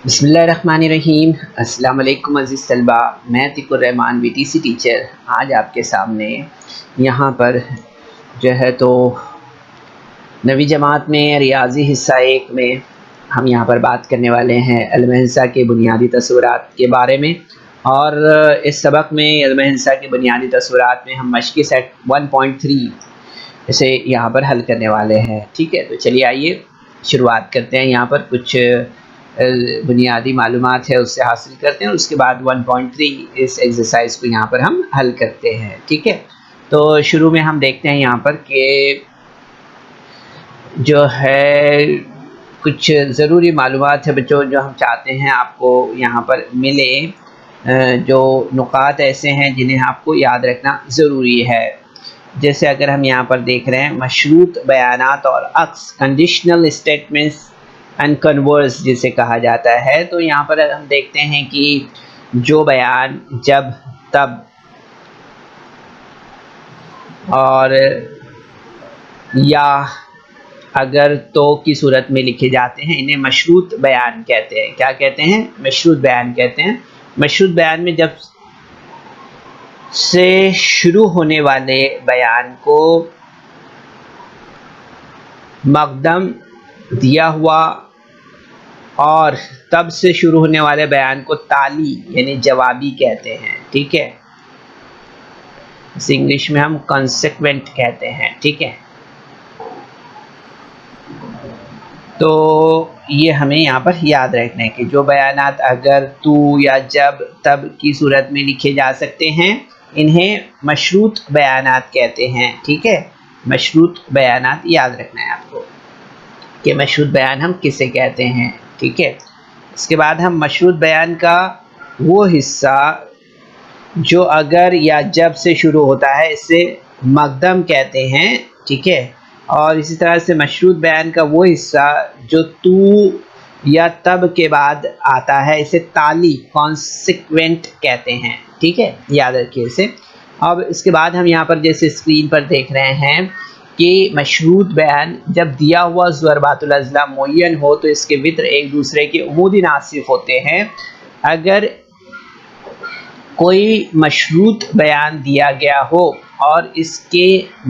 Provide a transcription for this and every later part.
بسم اللہ الرحمن الرحیم۔ السلام علیکم عزیز طلبہ، میں عتیق الرحمان VTC ٹیچر آج آپ کے سامنے یہاں پر جو ہے تو نویں جماعت میں ریاضی حصہ 1 میں ہم یہاں پر بات کرنے والے ہیں علم انسا کے بنیادی تصورات کے بارے میں، اور اس سبق میں علم انسا کے بنیادی تصورات میں ہم مشقی سیٹ 1.3 اسے یہاں پر حل کرنے والے ہیں۔ ٹھیک ہے، تو چلیے آئیے شروعات کرتے ہیں۔ یہاں پر کچھ بنیادی معلومات ہے اس سے حاصل کرتے ہیں، اس کے بعد 1.3 اس ایکسرسائز کو یہاں پر ہم حل کرتے ہیں۔ ٹھیک ہے، تو شروع میں ہم دیکھتے ہیں یہاں پر کہ جو ہے کچھ ضروری معلومات ہے بچوں جو ہم چاہتے ہیں آپ کو یہاں پر ملے، جو نکات ایسے ہیں جنہیں آپ کو یاد رکھنا ضروری ہے۔ جیسے اگر ہم یہاں پر دیکھ رہے ہیں مشروط بیانات اور عکس، کنڈیشنل اسٹیٹمنٹس اینڈ کنورس جسے کہا جاتا ہے، تو یہاں پر ہم دیکھتے ہیں کہ جو بیان جب تب اور یا اگر تو کی صورت میں لکھے جاتے ہیں انہیں مشروط بیان کہتے ہیں۔ کیا کہتے ہیں؟ مشروط بیان کہتے ہیں۔ مشروط بیان میں جب سے شروع ہونے والے بیان کو مقدم دیا ہوا اور تب سے شروع ہونے والے بیان کو تالی یعنی جوابی کہتے ہیں۔ ٹھیک ہے، اس انگلش میں ہم کانسیکوینٹ کہتے ہیں۔ ٹھیک ہے، تو یہ ہمیں یہاں پر یاد رکھنا ہے کہ جو بیانات اگر تو یا جب تب کی صورت میں لکھے جا سکتے ہیں انہیں مشروط بیانات کہتے ہیں۔ ٹھیک ہے، مشروط بیانات یاد رکھنا ہے آپ کو کہ مشروط بیان ہم کسے کہتے ہیں۔ ٹھیک ہے، اس کے بعد ہم مشروط بیان کا وہ حصہ جو اگر یا جب سے شروع ہوتا ہے اسے مقدم کہتے ہیں۔ ٹھیک ہے، اور اسی طرح سے مشروط بیان کا وہ حصہ جو تو یا تب کے بعد آتا ہے اسے تالی کانسیکوینٹ کہتے ہیں۔ ٹھیک ہے، یاد رکھیے اسے۔ اب اس کے بعد ہم یہاں پر جیسے اسکرین پر دیکھ رہے ہیں کہ مشروط بیان جب دیا ہوا ضربات الاضلاع معین ہو تو اس کے وطر ایک دوسرے کے عمودی ناصف ہوتے ہیں۔ اگر کوئی مشروط بیان دیا گیا ہو اور اس کے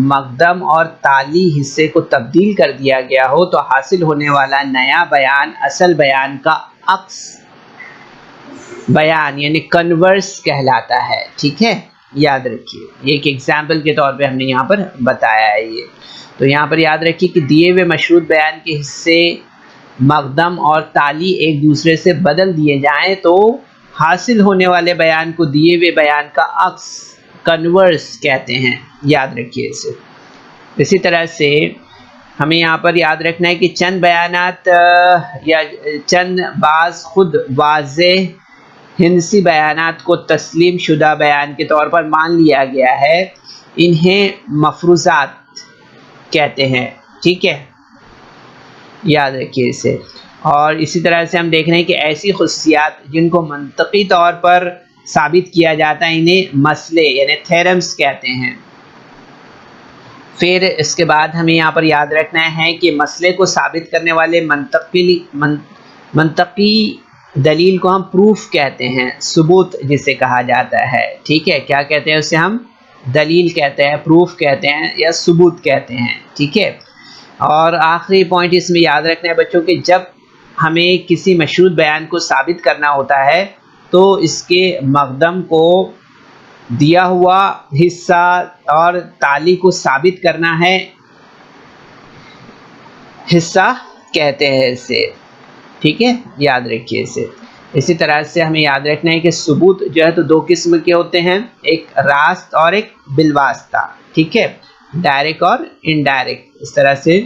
مقدم اور تالی حصے کو تبدیل کر دیا گیا ہو تو حاصل ہونے والا نیا بیان اصل بیان کا عکس بیان یعنی کنورس کہلاتا ہے۔ ٹھیک ہے، یاد رکھیے، یہ ایک ایگزامپل کے طور پہ ہم نے یہاں پر بتایا ہے یہ۔ تو یہاں پر یاد رکھیے کہ دیے ہوئے مشروط بیان کے حصے مقدم اور تالی ایک دوسرے سے بدل دیے جائیں تو حاصل ہونے والے بیان کو دیے ہوئے بیان کا عکس کنورس کہتے ہیں۔ یاد رکھیے اسے۔ اسی طرح سے ہمیں یہاں پر یاد رکھنا ہے کہ چند بیانات یا چند بعض خود واضح ہندسی بیانات کو تسلیم شدہ بیان کے طور پر مان لیا گیا ہے، انہیں مفروضات کہتے ہیں۔ ٹھیک ہے، یاد رکھیے اسے۔ اور اسی طرح سے ہم دیکھ رہے ہیں کہ ایسی خصوصیات جن کو منطقی طور پر ثابت کیا جاتا ہے انہیں مسئلے یعنی تھیرمز کہتے ہیں۔ پھر اس کے بعد ہمیں یہاں پر یاد رکھنا ہے کہ مسئلے کو ثابت کرنے والے منطقی دلیل کو ہم پروف کہتے ہیں، ثبوت جسے کہا جاتا ہے۔ ٹھیک ہے، کیا کہتے ہیں اسے ہم؟ دلیل کہتے ہیں، پروف کہتے ہیں یا ثبوت کہتے ہیں۔ ٹھیک ہے، اور آخری پوائنٹ اس میں یاد رکھنا ہے بچوں کہ جب ہمیں کسی مشروط بیان کو ثابت کرنا ہوتا ہے تو اس کے مقدم کو دیا ہوا حصہ اور تالی کو ثابت کرنا ہے، حصہ کہتے ہیں اسے۔ ٹھیک ہے، یاد رکھیے اسے۔ اسی طرح سے ہمیں یاد رکھنا ہے کہ ثبوت جو ہے تو دو قسم کے ہوتے ہیں، ایک راست اور ایک بالواسطہ۔ ٹھیک ہے، ڈائریکٹ اور انڈائریکٹ، اس طرح سے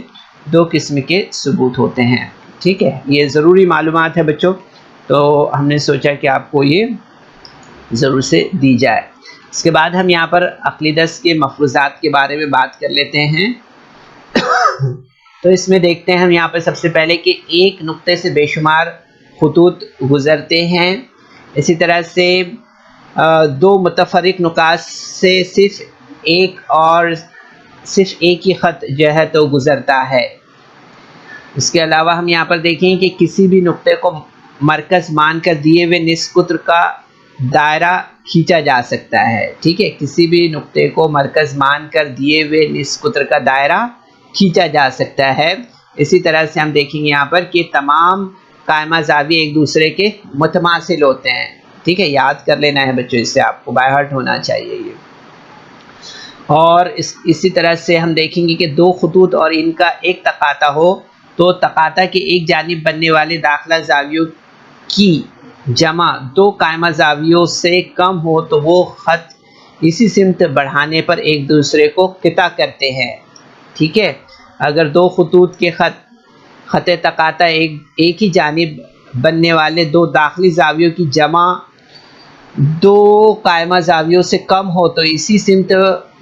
دو قسم کے ثبوت ہوتے ہیں۔ ٹھیک ہے، یہ ضروری معلومات ہے بچوں، تو ہم نے سوچا کہ آپ کو یہ ضرور سے دی جائے۔ اس کے بعد ہم یہاں پر عقلیدس کے مفروضات کے بارے میں بات کر لیتے ہیں۔ تو اس میں دیکھتے ہیں ہم یہاں پر سب سے پہلے کہ ایک نقطے سے بے شمار خطوط گزرتے ہیں، اسی طرح سے دو متفرق نقاط سے صرف ایک ہی خط جو ہے تو گزرتا ہے۔ اس کے علاوہ ہم یہاں پر دیکھیں کہ کسی بھی نقطے کو مرکز مان کر دیے ہوئے نصف قطر کا دائرہ کھینچا جا سکتا ہے. ٹھیک ہے, کسی بھی نقطے کو مرکز مان کر دیے ہوئے نصف قطر کا دائرہ کھینچا جا سکتا ہے. اسی طرح سے ہم دیکھیں گے یہاں پر کہ تمام قائمہ زاویے ایک دوسرے کے متماثل ہوتے ہیں. ٹھیک ہے, یاد کر لینا ہے بچوں, اس سے آپ کو بائی ہارٹ ہونا چاہیے یہ. اور اسی طرح سے ہم دیکھیں گے کہ دو خطوط اور ان کا ایک تقاطع ہو تو تقاطع کے ایک جانب بننے والے داخلہ زاویوں کی جمع دو قائمہ زاویوں سے کم ہو تو وہ خط اسی سمت بڑھانے پر ایک دوسرے کو قطع کرتے ہیں. ٹھیک ہے, اگر دو خطوط کے خط تقاطع ایک ہی جانب بننے والے دو داخلی زاویوں کی جمع دو قائمہ زاویوں سے کم ہو تو اسی سمت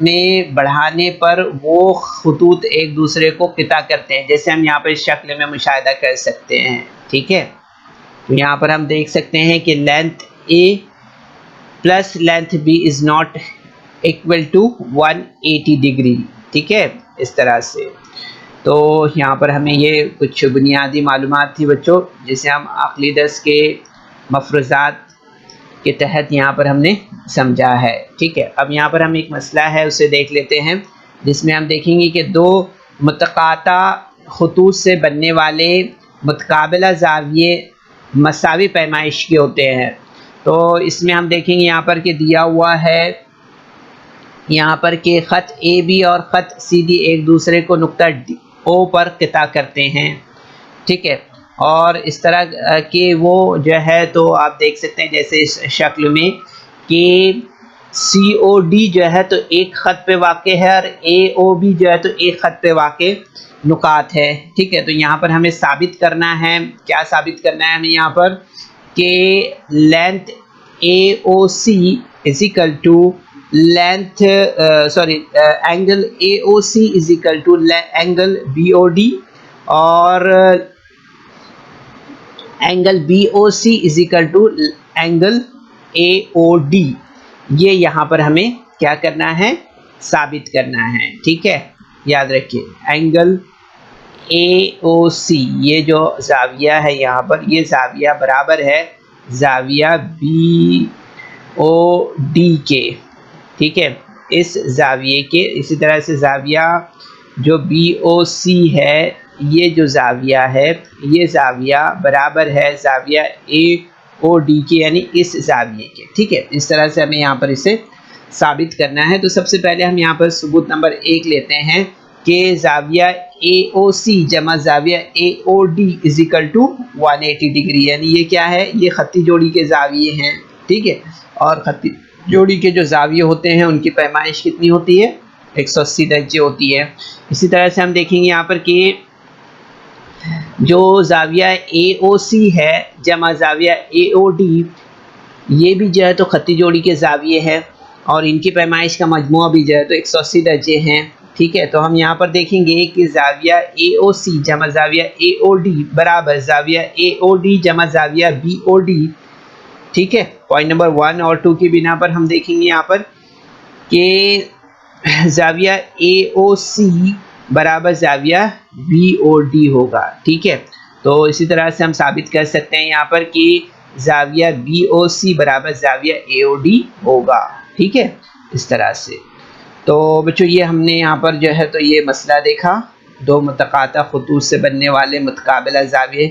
میں بڑھانے پر وہ خطوط ایک دوسرے کو قطع کرتے ہیں, جیسے ہم یہاں پر اس شکل میں مشاہدہ کر سکتے ہیں. ٹھیک ہے, تو یہاں پر ہم دیکھ سکتے ہیں کہ length A plus length B is not equal to 180 degree. ٹھیک ہے, اس طرح سے. تو یہاں پر ہمیں یہ کچھ بنیادی معلومات تھی بچوں, جسے ہم عقلی درس کے مفروضات کے تحت یہاں پر ہم نے سمجھا ہے. ٹھیک ہے, اب یہاں پر ہم ایک مسئلہ ہے اسے دیکھ لیتے ہیں, جس میں ہم دیکھیں گے کہ دو متقاطع خطوط سے بننے والے متقابلہ زاویے مساوی پیمائش کے ہوتے ہیں. تو اس میں ہم دیکھیں گے یہاں پر کہ دیا ہوا ہے یہاں پر کہ خط اے بی اور خط سی ڈی ایک دوسرے کو نقطہ او پر قطع کرتے ہیں. ٹھیک ہے, اور اس طرح کہ وہ جو ہے تو آپ دیکھ سکتے ہیں جیسے اس شکل میں کہ سی او ڈی جو ہے تو ایک خط پہ واقع ہے اور اے او بی جو ہے تو ایک خط پہ واقع نقاط ہے. ٹھیک ہے, تو یہاں پر ہمیں ثابت کرنا ہے, کیا ثابت کرنا ہے ہمیں یہاں پر کہ length A O C is equal to length angle A O C is equal to angle B O D اور angle B O C is equal to angle A O D. یہ یہاں پر ہمیں کیا کرنا ہے, ثابت کرنا ہے. ٹھیک ہے, یاد رکھیے اینگل اے او سی یہ جو زاویہ ہے یہاں پر یہ زاویہ برابر ہے زاویہ بی او ڈی کے. ٹھیک ہے, اس زاویے کے. اسی طرح سے زاویہ جو بی او سی ہے یہ جو زاویہ ہے یہ زاویہ برابر ہے زاویہ اے او ڈی کے, یعنی اس زاویے کے. ٹھیک ہے, اس طرح سے ہمیں یہاں پر اسے ثابت کرنا ہے. تو سب سے پہلے ہم یہاں پر ثبوت نمبر 1 لیتے ہیں کہ زاویہ اے او سی جمع زاویہ A O D is equal to 180 degree, یعنی یہ کیا ہے, یہ خطی جوڑی کے زاویے ہیں. ٹھیک ہے, اور خطی جوڑی کے جو زاویے ہوتے ہیں ان کی پیمائش کتنی ہوتی ہے, 180 درجے ہوتی ہے. اسی طرح سے ہم دیکھیں گے یہاں پر کہ جو زاویہ اے او سی ہے جمع زاویہ اے او ڈی یہ بھی جو ہے تو خطی جوڑی کے زاویے ہیں اور ان کی پیمائش کا مجموعہ بھی جو ہے تو 180 درجے ہیں. ٹھیک ہے, تو ہم یہاں پر دیکھیں گے کہ زاویہ اے او سی جمع زاویہ اے او ڈی برابر زاویہ اے او ڈی جمع زاویہ بی او ڈی. ٹھیک ہے, پوائنٹ نمبر 1 اور 2 کی بنا پر ہم دیکھیں گے یہاں پر کہ زاویہ اے او سی برابر زاویہ بی او ڈی ہوگا. ٹھیک ہے, تو اسی طرح سے ہم ثابت کر سکتے ہیں یہاں پر کہ زاویہ بی او سی برابر زاویہ اے او ڈی ہوگا. ٹھیک ہے, اس طرح سے. تو بچوں یہ ہم نے یہاں پر جو ہے تو یہ مسئلہ دیکھا, دو متقاطع خطوط سے بننے والے متقابلہ زاویے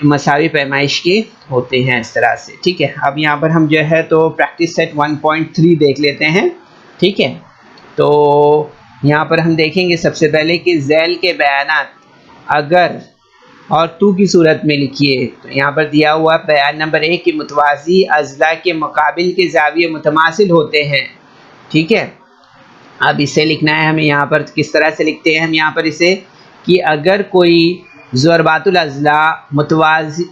مساوی پیمائش کے ہوتے ہیں اس طرح سے. ٹھیک ہے, اب یہاں پر ہم جو ہے تو پریکٹس سیٹ 1.3 دیکھ لیتے ہیں. ٹھیک ہے, تو یہاں پر ہم دیکھیں گے سب سے پہلے کہ ذیل کے بیانات اگر اور تو کی صورت میں لکھیے. تو یہاں پر دیا ہوا بیان نمبر 1 کہ متوازی اضلاع کے مقابل کے زاویے متماثل ہوتے ہیں. ٹھیک ہے, اب اسے لکھنا ہے ہمیں یہاں پر کس طرح سے لکھتے ہیں ہم یہاں پر اسے کہ اگر کوئی ضربات الاضلاع متوازی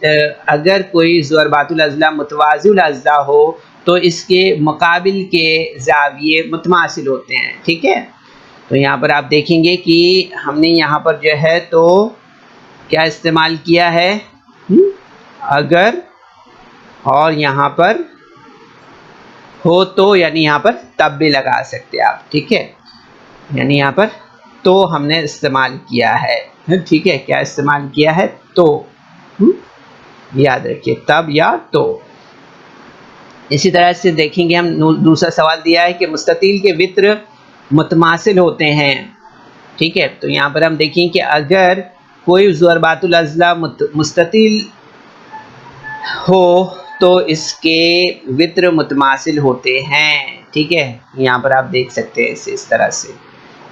الاضلاع ہو تو اس کے مقابل کے زاویے متماثل ہوتے ہیں. ٹھیک ہے, تو یہاں پر آپ دیکھیں گے کہ ہم نے یہاں پر جو ہے تو کیا استعمال کیا ہے, اگر اور یہاں پر ہو تو, یعنی یہاں پر تب بھی لگا سکتے آپ. ٹھیک ہے, یعنی یہاں پر تو ہم نے استعمال کیا ہے. ٹھیک ہے, کیا استعمال کیا ہے, تو. یاد رکھیے تب یا تو. اسی طرح سے دیکھیں گے ہم دوسرا سوال دیا ہے کہ مستطیل کے وطر متماثل ہوتے ہیں. ٹھیک ہے، تو یہاں پر ہم دیکھیں کہ اگر کوئی ضربات الاضلاع مستطیل ہو تو اس کے وطر متماثل ہوتے ہیں. ٹھیک ہے، یہاں پر آپ دیکھ سکتے ہیں اس طرح سے.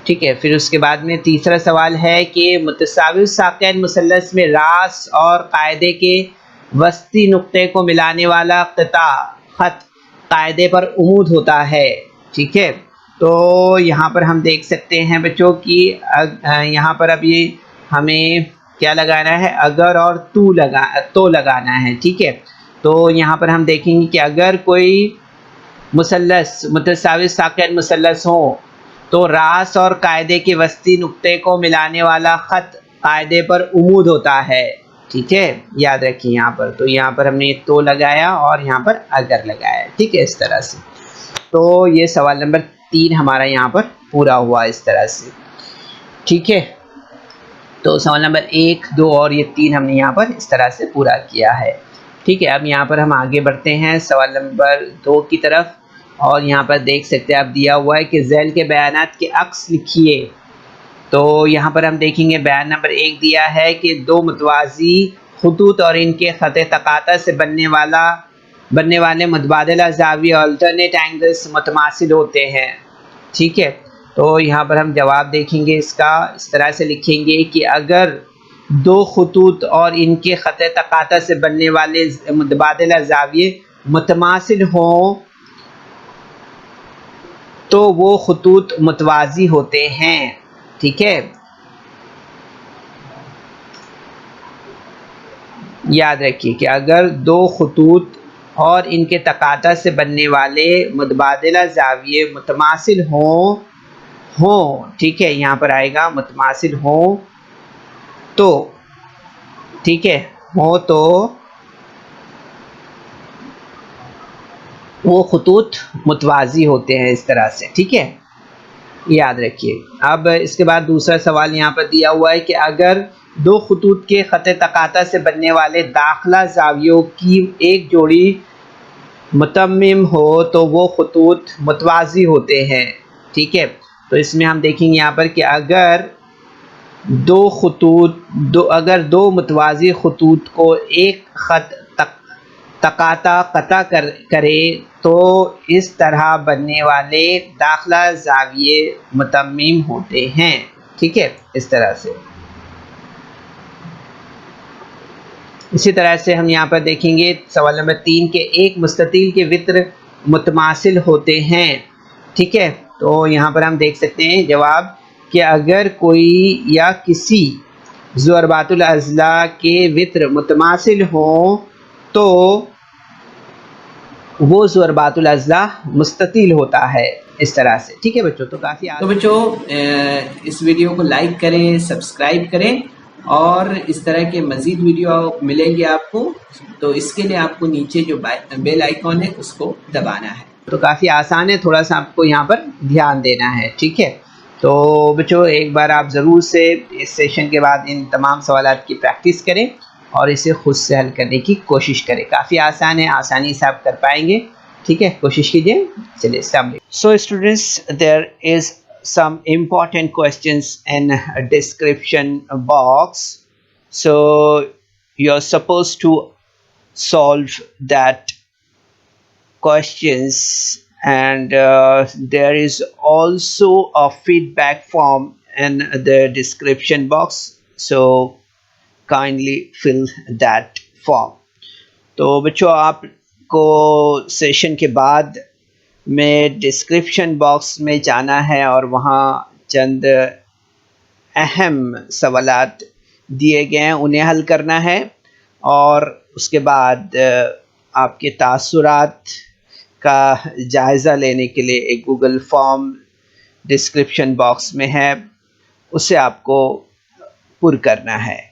ٹھیک ہے، پھر اس کے بعد میں تیسرا سوال ہے کہ متساوی ساقین مثلث میں راس اور قاعدے کے وسطی نقطے کو ملانے والا قطع خط قاعدے پر عمود ہوتا ہے. ٹھیک ہے، تو یہاں پر ہم دیکھ سکتے ہیں بچوں کی یہاں پر اب یہ ہمیں کیا لگانا ہے، اگر اور تو لگانا ہے. ٹھیک ہے، تو یہاں پر ہم دیکھیں گے کہ اگر کوئی مثلث متساوی ساقین مثلث ہو تو راس اور قاعدے کے وسطی نقطے کو ملانے والا خط قاعدے پر عمود ہوتا ہے. ٹھیک ہے، یاد رکھیے یہاں پر تو یہاں پر ہم نے تو لگایا اور یہاں پر اگر لگایا. ٹھیک ہے، اس طرح سے. تو یہ سوال نمبر 3 ہمارا یہاں پر پورا ہوا اس طرح سے. ٹھیک ہے، تو سوال نمبر 1 2 اور یہ 3 ہم نے یہاں پر اس طرح سے پورا کیا ہے. ٹھیک ہے، اب یہاں پر ہم آگے بڑھتے ہیں سوال نمبر 2 کی طرف. اور یہاں پر دیکھ سکتے ہیں آپ دیا ہوا ہے کہ ذیل کے بیانات کے عکس لکھیے. تو یہاں پر ہم دیکھیں گے بیان نمبر 1 دیا ہے کہ 2 متوازی خطوط اور ان کے خط تقاطع سے بننے والے متبادلہ زاویے آلٹرنیٹ اینگلز متماثل ہوتے ہیں. ٹھیک ہے، تو یہاں پر ہم جواب دیکھیں گے اس کا. اس طرح سے لکھیں گے کہ اگر 2 خطوط اور ان کے خط تقاطع سے بننے والے متبادلہ زاویے متماثل ہوں تو وہ خطوط متوازی ہوتے ہیں. ٹھیک ہے، یاد رکھیے کہ اگر 2 خطوط اور ان کے تقاطع سے بننے والے متبادلہ زاویے متماثل ہوں ٹھیک ہے، یہاں پر آئے گا متماثل ہوں تو. ٹھیک ہے، ہو تو وہ خطوط متوازی ہوتے ہیں اس طرح سے. ٹھیک ہے، یاد رکھیے. اب اس کے بعد دوسرا سوال یہاں پر دیا ہوا ہے کہ اگر 2 خطوط کے خط تقاطع سے بننے والے داخلہ زاویوں کی ایک جوڑی متمم ہو تو وہ خطوط متوازی ہوتے ہیں. ٹھیک ہے، تو اس میں ہم دیکھیں گے یہاں پر کہ اگر 2 متوازی خطوط کو ایک خط تقاطع قطع کرے تو اس طرح بننے والے داخلہ زاویے متمم ہوتے ہیں. ٹھیک ہے، اس طرح سے. اسی طرح سے ہم یہاں پر دیکھیں گے سوال نمبر 3 کے ایک مستطیل کے وطر متماثل ہوتے ہیں. ٹھیک ہے، تو یہاں پر ہم دیکھ سکتے ہیں جواب کہ اگر کوئی یا کسی ضربات الاضلاع کے وطر متماثل ہوں تو وہ ضربات الاضلاع مستطیل ہوتا ہے. اس طرح سے. ٹھیک ہے بچوں، تو کافی تو بچوں اس ویڈیو کو لائک کریں، سبسکرائب کریں اور اس طرح کے مزید ویڈیو ملیں گے آپ کو. تو اس کے لیے آپ کو نیچے جو بیل آئیکن ہے اس کو دبانا ہے. تو کافی آسان ہے، تھوڑا سا آپ کو یہاں پر دھیان دینا ہے. ٹھیک ہے، تو بچوں ایک بار آپ ضرور سے اس سیشن کے بعد ان تمام سوالات کی پریکٹس کریں اور اسے خود سے حل کرنے کی کوشش کریں. کافی آسان ہے، آسانی سے آپ کر پائیں گے. ٹھیک ہے، کوشش کیجیے. چلیے، السلام علیکم. So students, there is some important questions in a description box, so you're supposed to solve that questions, and there is also a feedback form in the description box, so kindly fill that form. تو بچوں آپ کو session کے بعد میں description box میں جانا ہے اور وہاں چند اہم سوالات دیے گئے ہیں، انہیں حل کرنا ہے. اور اس کے بعد آپ کے تاثرات کا جائزہ لینے کے لیے ایک گوگل فارم ڈسکرپشن باکس میں ہے، اسے آپ کو پر کرنا ہے.